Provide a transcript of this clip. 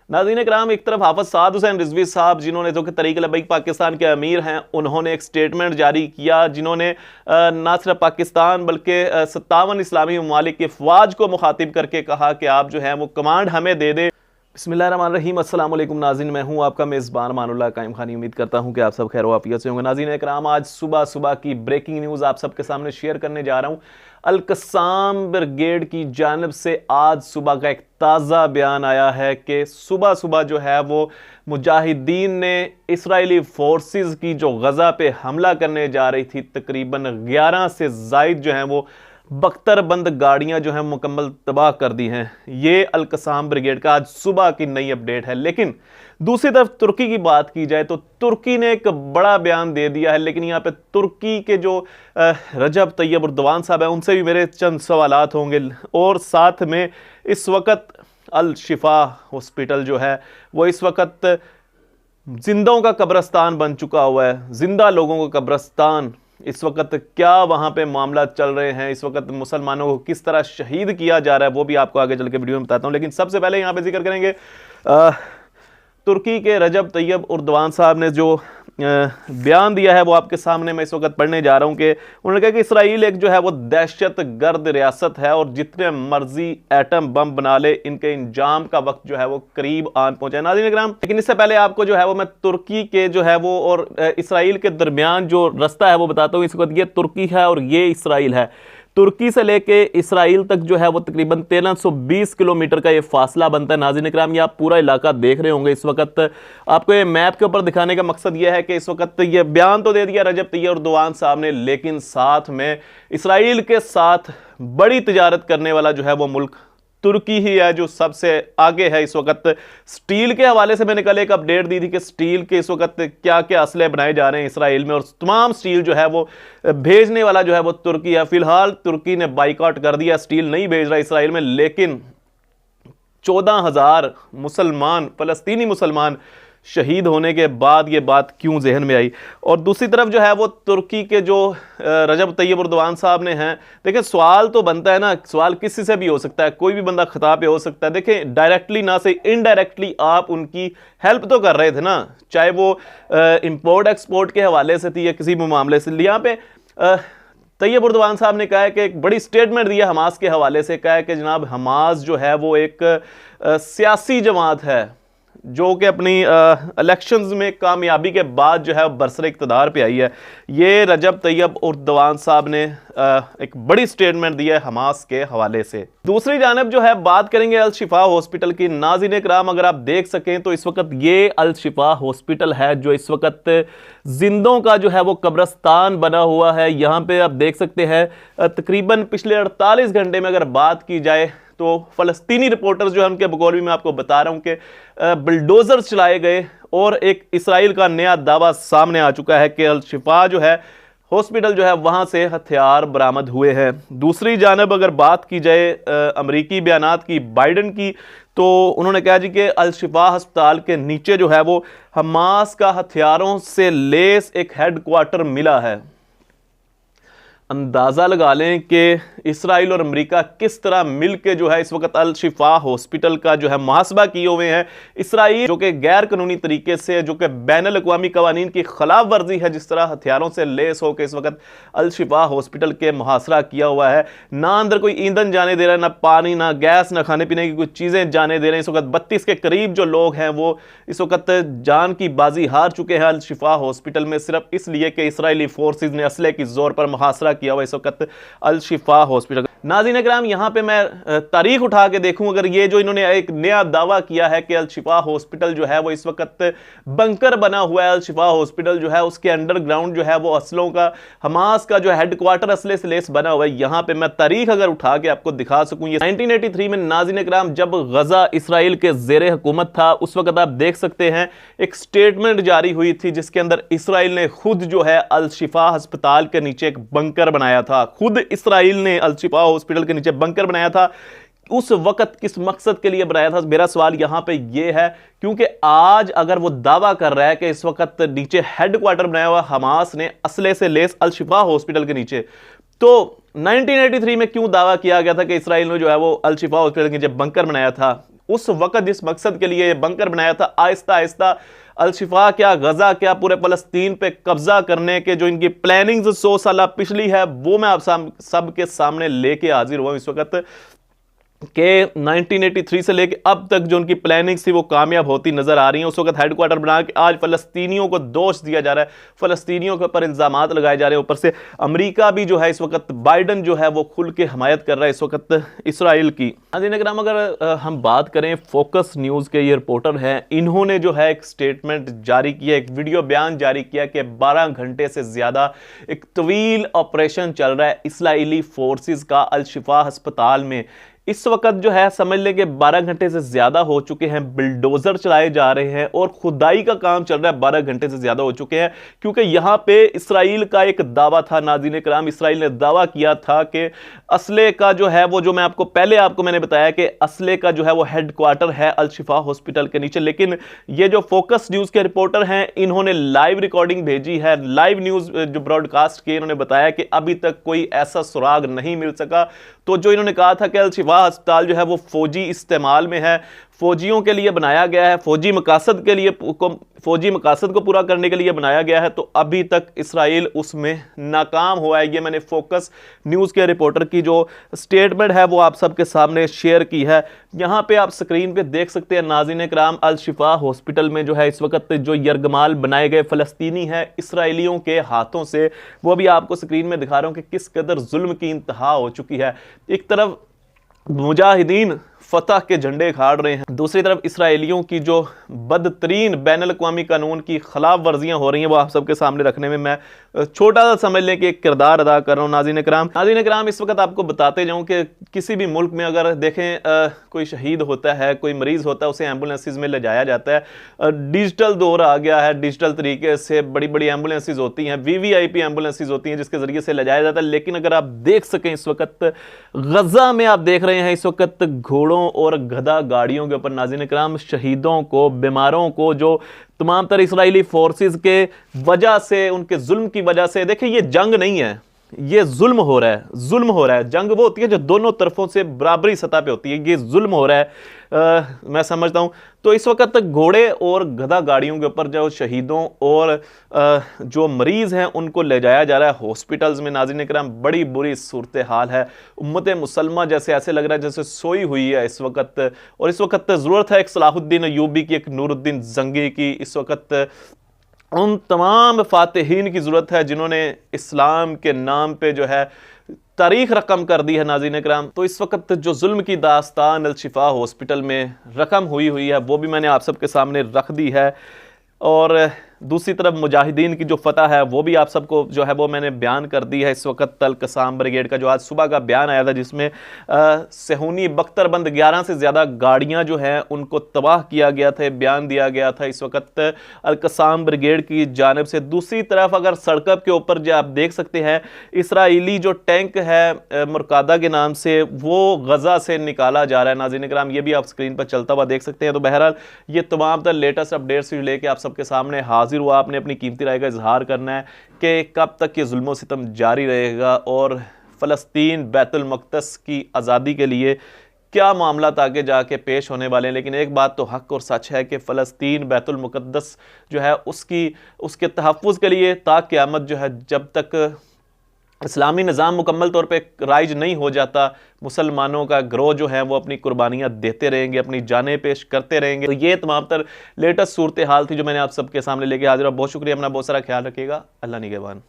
नाज़रीन कराम, एक तरफ हाफ़िज़ साद हुसैन रिजवी साहब जिन्होंने जो कि तहरीक लब्बैक पाकिस्तान के अमीर हैं, उन्होंने एक स्टेटमेंट जारी किया जिन्होंने ना सिर्फ पाकिस्तान बल्कि 57 इस्लामी ममालिक की फ़ौज को मुखातिब करके कहा कि आप जो है वो कमांड हमें दे दें। बिस्मिल्लाहिर्रहमानिर्रहीम, अस्सलाम वालेकुम नाज़रीन, मैं हूँ आपका मेज़बान मानुल्लाह कायम खानी। उम्मीद करता हूँ कि आप सब खैर वाफियत से होंगे। नाज़रीन इकराम, आज सुबह सुबह की ब्रेकिंग न्यूज़ आप सबके सामने शेयर करने जा रहा हूँ। अल-कस्साम ब्रिगेड की जानिब से आज सुबह का एक ताज़ा बयान आया है कि सुबह सुबह जो है वो मुजाहिदीन ने इसराइली फोर्सेस की जो गज़ा पे हमला करने जा रही थी, तकरीबन 11 से ज़ायद जो हैं वो बख्तरबंद गाड़ियां जो हैं मुकम्मल तबाह कर दी हैं। ये अल-कस्साम ब्रिगेड का आज सुबह की नई अपडेट है। लेकिन दूसरी तरफ तुर्की की बात की जाए तो तुर्की ने एक बड़ा बयान दे दिया है। लेकिन यहाँ पे तुर्की के जो रजब तैयब उर्दवान साहब हैं, उनसे भी मेरे चंद सवालात होंगे। और साथ में इस वक्त अल शिफा हॉस्पिटल जो है वो इस वक्त जिंदों का कब्रस्तान बन चुका हुआ है। जिंदा लोगों का कब्रस्तान, इस वक्त क्या वहाँ पे मामला चल रहे हैं, इस वक्त मुसलमानों को किस तरह शहीद किया जा रहा है, वो भी आपको आगे चल के वीडियो में बताता हूँ। लेकिन सबसे पहले यहाँ पे जिक्र करेंगे तुर्की के रजब तैयब उर्दवान साहब ने जो बयान दिया है वो आपके सामने मैं इस वक्त पढ़ने जा रहा हूँ कि उन्होंने कहा कि इसराइल एक जो है वो दहशत गर्द रियासत है और जितने मर्जी एटम बम बना ले, इनके इंजाम का वक्त जो है वो करीब आन पहुंचा है। नाज़रीन इकराम, लेकिन इससे पहले आपको जो है वो मैं तुर्की के जो है वो और इसराइल के दरमियान जो रास्ता है वो बताता हूँ। इस वक्त ये तुर्की है और ये इसराइल है। तुर्की से लेके इसराइल तक जो है वो तकरीबन 1320 किलोमीटर का ये फासला बनता है। नाज़रीन इकराम, ये आप पूरा इलाका देख रहे होंगे इस वक्त। आपको ये मैप के ऊपर दिखाने का मकसद ये है कि इस वक्त ये बयान तो दे दिया रजब तैयब उर्दवान साहब ने, लेकिन साथ में इसराइल के साथ बड़ी तिजारत करने वाला जो है वो मुल्क तुर्की ही है, जो सबसे आगे है इस वक्त। स्टील के हवाले से मैंने कल एक अपडेट दी थी कि स्टील के इस वक्त क्या क्या असले बनाए जा रहे हैं इसराइल में, और तमाम स्टील जो है वो भेजने वाला जो है वो तुर्की है। फिलहाल तुर्की ने बाइकआउट कर दिया, स्टील नहीं भेज रहा इसराइल में। लेकिन 14,000 मुसलमान, फलस्तीनी मुसलमान शहीद होने के बाद ये बात क्यों जहन में आई। और दूसरी तरफ जो है वो तुर्की के जो रजब तैयब उर्दवान साहब ने हैं, देखिए सवाल तो बनता है ना, सवाल किसी से भी हो सकता है, कोई भी बंदा खता पे हो सकता है। देखिए डायरेक्टली ना से इनडायरेक्टली आप उनकी हेल्प तो कर रहे थे ना, चाहे वो इंपोर्ट एक्सपोर्ट के हवाले से थी या किसी भी मामले से। यहाँ पे तैयब उर्दवान साहब ने कहा है कि एक बड़ी स्टेटमेंट दिया हमास के हवाले से, कहा है कि जनाब हमास जो है वो एक सियासी जमात है जो कि अपनी इलेक्शंस में कामयाबी के बाद जो है बरसर इक़्तिदार पे आई है। ये रजब तैयब उर्दवान साहब ने एक बड़ी स्टेटमेंट दी है हमास के हवाले से। दूसरी जानब जो है बात करेंगे अल शिफा हॉस्पिटल की। नाज़रीन इकराम, अगर आप देख सकें तो इस वक्त ये अल शिफा हॉस्पिटल है जो इस वक्त जिंदों का जो है वो कब्रस्तान बना हुआ है। यहाँ पे आप देख सकते हैं तकरीबन पिछले 48 घंटे में अगर बात की जाए तो फलस्तीनी रिपोर्टर्स जो है उनके बकौल भी मैं आपको बता रहा हूं कि बुलडोजर चलाए गए और एक इसराइल का नया दावा सामने आ चुका है कि अल शिफा जो है हॉस्पिटल जो है वहां से हथियार बरामद हुए हैं। दूसरी जानब अगर बात की जाए अमरीकी बयानात की, बाइडन की, तो उन्होंने कहा जी कि अल शिफा अस्पताल के नीचे जो है वो हमास का हथियारों से लेस एक हेडक्वार्टर मिला है। अंदाज़ा लगा लें कि इसराइल और अमेरिका किस तरह मिलके जो है इस वक्त अल शिफा हॉस्पिटल का जो है मुहासबा किए हुए हैं। इसराइल जो कि गैर कानूनी तरीके से, जो कि बैनुल अक़वामी कवानीन की खिलाफ वर्जी है, जिस तरह हथियारों से लेस होकर इस वक्त अल शिफा हॉस्पिटल के मुहासरा किया हुआ है। ना अंदर कोई ईंधन जाने दे रहा है, ना पानी, ना गैस, ना खाने पीने की कुछ चीज़ें जाने दे रहे हैं। इस वक्त 32 के करीब जो लोग हैं वो इस वक्त जान की बाजी हार चुके हैं अल शिफा हॉस्पिटल में, सिर्फ इसलिए कि इसराइली फोर्सेज ने असले की जोर पर मुहासरा किया हुआ इस वक्त अल शिफा हॉस्पिटल। नाज़रीन इकराम, यहां पे मैं तारीख उठा के देखूं, अगर ये जो इन्होंने एक नया दावा किया है कि अल शिफा हॉस्पिटल जो है वो इस वक्त बंकर बना हुआ है, अल शिफा हॉस्पिटल जो है उसके अंडरग्राउंड जो है वो असलों का, हमास का जो हेडक्वार्टर असले से लेस बना हुआ है। यहां पे मैं तारीख अगर उठा के आपको दिखा सकूं, ये 1983 में नाज़रीन इकराम जब गजा इसराइल के ज़ेरे हुकूमत था, उस वक्त आप देख सकते हैं एक स्टेटमेंट जारी हुई थी जिसके अंदर इसराइल ने खुद जो है अल शिफा अस्पताल के नीचे एक बंकर बनाया था। खुद इसराइल ने अल शिफा हॉस्पिटल के नीचे बंकर बनाया था। उस वक्त किस मकसद के लिए बनाया था, मेरा सवाल यहां पे यह है, क्योंकि आज अगर वो दावा कर रहा है कि इस वक्त नीचे हेडक्वार्टर बनाया हुआ हमास ने असले से लेस अल शिफा हॉस्पिटल के नीचे, तो 1983 में क्यों दावा किया गया था कि इसराइल ने जो है वो अल शिफा हॉस्पिटल के नीचे बंकर बनाया था? उस वक्त जिस मकसद के लिए ये बंकर बनाया था, आहिस्ता आहिस्ता अल-शिफा क्या, गजा क्या, पूरे फ़लस्तीन पे कब्जा करने के जो इनकी प्लानिंग 100 साल पिछली है, वो मैं आप सबके सामने लेके हाजिर हुआ इस वक्त के 1983 से लेके अब तक जो उनकी प्लानिंग थी वो कामयाब होती नजर आ रही है। उस वक्त हेडक्वार्टर बना के आज फ़लस्तीनियों को दोष दिया जा रहा है, फ़लस्तीनियों के ऊपर इल्ज़ामात लगाए जा रहे हैं। ऊपर से अमेरिका भी जो है इस वक्त, बाइडन जो है वो खुल के हमायत कर रहा है इस वक्त इसराइल की। नाज़रीन, अगर हम बात करें, फोकस न्यूज़ के ये रिपोर्टर हैं, इन्होंने जो है एक स्टेटमेंट जारी किया, एक वीडियो बयान जारी किया कि 12 घंटे से ज़्यादा एक तवील ऑपरेशन चल रहा है इसराइली फोर्सेस का अल-शिफा अस्पताल में। इस वक्त जो है समझ लें कि 12 घंटे से ज़्यादा हो चुके हैं, बिल्डोज़र चलाए जा रहे हैं और खुदाई का काम चल रहा है, 12 घंटे से ज़्यादा हो चुके हैं। क्योंकि यहाँ पे इसराइल का एक दावा था, नाज़रीन कराम, इसराइल ने दावा किया था कि असले का जो है वो, जो मैं आपको मैंने बताया कि असले का जो है वो हेडक्वार्टर है अल-शिफा हॉस्पिटल के नीचे। लेकिन ये जो फोकस न्यूज़ के रिपोर्टर हैं, इन्होंने लाइव रिकॉर्डिंग भेजी है, लाइव न्यूज़ जो ब्रॉडकास्ट की, इन्होंने बताया कि अभी तक कोई ऐसा सुराग नहीं मिल सका। तो जो इन्होंने कहा था कि अल-शिफा अस्पताल जो है वो फौजी इस्तेमाल में है, फौजियों के लिए बनाया गया है, फौजी मकासद को पूरा करने के लिए बनाया गया है, तो अभी तक इसराइल उसमें नाकाम हुआ है। ये मैंने फोकस न्यूज़ के रिपोर्टर की जो स्टेटमेंट है वो आप सबके सामने शेयर की है। यहाँ पे आप स्क्रीन पे देख सकते हैं नाज़रीन कराम, अल-शिफा हॉस्पिटल में जो है इस वक्त जो यरगमाल बनाए गए फ़लस्तीनी है इसराइलियों के हाथों से, वो भी आपको स्क्रीन में दिखा रहा हूँ कि किस कदर जुल्म की इंतहा हो चुकी है। एक तरफ मुजाहिदीन फतह के झंडे खाड़ रहे हैं, दूसरी तरफ इसराइलियों की जो बदतरीन बैनुल अक़वामी कानून की खिलाफ वर्जियां हो रही हैं, वो आप सबके सामने रखने में मैं छोटा सा समझ लें कि एक किरदार अदा कर रहा हूँ। नाज़रीन कराम, इस वक्त आपको बताते जाऊँ कि किसी भी मुल्क में अगर देखें कोई शहीद होता है, कोई मरीज़ होता है, उसे एम्बुलेंसेज में ले जाया जाता है। डिजिटल दौर आ गया है, डिजिटल तरीके से बड़ी बड़ी एम्बुलेंसेज होती हैं, VVIP एम्बुलेंसेज होती हैं जिसके ज़रिए से ले जाया जाता है। लेकिन अगर आप देख सकें, इस वक्त गजा में आप देख रहे हैं इस वक्त घोड़ों और गधा गाड़ियों के ऊपर नाज़रीन कराम शहीदों को, बीमारों को, जो तमाम तरह इसराइली फोर्सेस के वजह से, उनके जुल्म की वजह से, देखिए ये जंग नहीं है, ये जुल्म हो रहा है। जुल्म हो रहा है। जंग वो होती है जो दोनों तरफों से बराबरी सतह पे होती है, ये जुल्म हो रहा है। मैं समझता हूं। तो इस वक्त तक घोड़े और गधा गाड़ियों के ऊपर जो शहीदों और जो मरीज हैं उनको ले जाया जा रहा है हॉस्पिटल्स में। नाज़रीन कराम, बड़ी बुरी सूरत हाल है। उम्मत मुसलमा जैसे ऐसे लग रहा है जैसे सोई हुई है इस वक्त, और इस वक्त ज़रूरत है एक सलाहुद्दीन अय्यूबी की, एक नूरुद्दीन जंगी की। इस वक्त उन तमाम फातिहीन की ज़रूरत है जिन्होंने इस्लाम के नाम पे जो है तारीख रकम कर दी है। नाज़रीन कराम, तो इस वक्त जो जुल्म की दास्तान अल-शिफा हॉस्पिटल में रकम हुई है वो भी मैंने आप सबके सामने रख दी है, और दूसरी तरफ मुजाहिदीन की जो फतह है वो भी आप सबको जो है वो मैंने बयान कर दी है। इस वक्त अल कसाम ब्रिगेड का जो आज सुबह का बयान आया था, जिसमें सेहूनी बख्तरबंद 11 से ज़्यादा गाड़ियां जो हैं उनको तबाह किया गया था, बयान दिया गया था इस वक्त अल कसाम ब्रिगेड की जानिब से। दूसरी तरफ अगर सड़क के ऊपर जो आप देख सकते हैं, इसराइली जो टैंक है मुरकादा के नाम से, वो गजा से निकाला जा रहा है। नाज़रीन कराम, ये भी आप स्क्रीन पर चलता हुआ देख सकते हैं। तो बहरहाल ये तमाम तर लेटेस्ट अपडेट्स लेके आप सबके सामने हाजिर हुआ। आपने अपनी कीमती राय का इजहार करना है कि कब तक ये जुल्म सितम जारी रहेगा और फ़लस्तीन बैतुल मक़दस की आज़ादी के लिए क्या मामला आगे जाके पेश होने वाले हैं। लेकिन एक बात तो हक और सच है कि फ़लस्तीन बैतुल मुक़द्दस जो है उसके तहफ़्फ़ुज़ के लिए ता क़यामत जो है, जब तक इस्लामी निज़ाम मुकम्मल तौर पे राइज नहीं हो जाता, मुसलमानों का ग्रोह जो है वो अपनी कुर्बानियाँ देते रहेंगे, अपनी जानें पेश करते रहेंगे। तो ये तमाम तर लेटेस्ट सूरत हाल थी जो मैंने आप सबके सामने लेके हाजिर हुआ। बहुत शुक्रिया, अपना बहुत सारा ख्याल रखिएगा। अल्लाह निगहबान।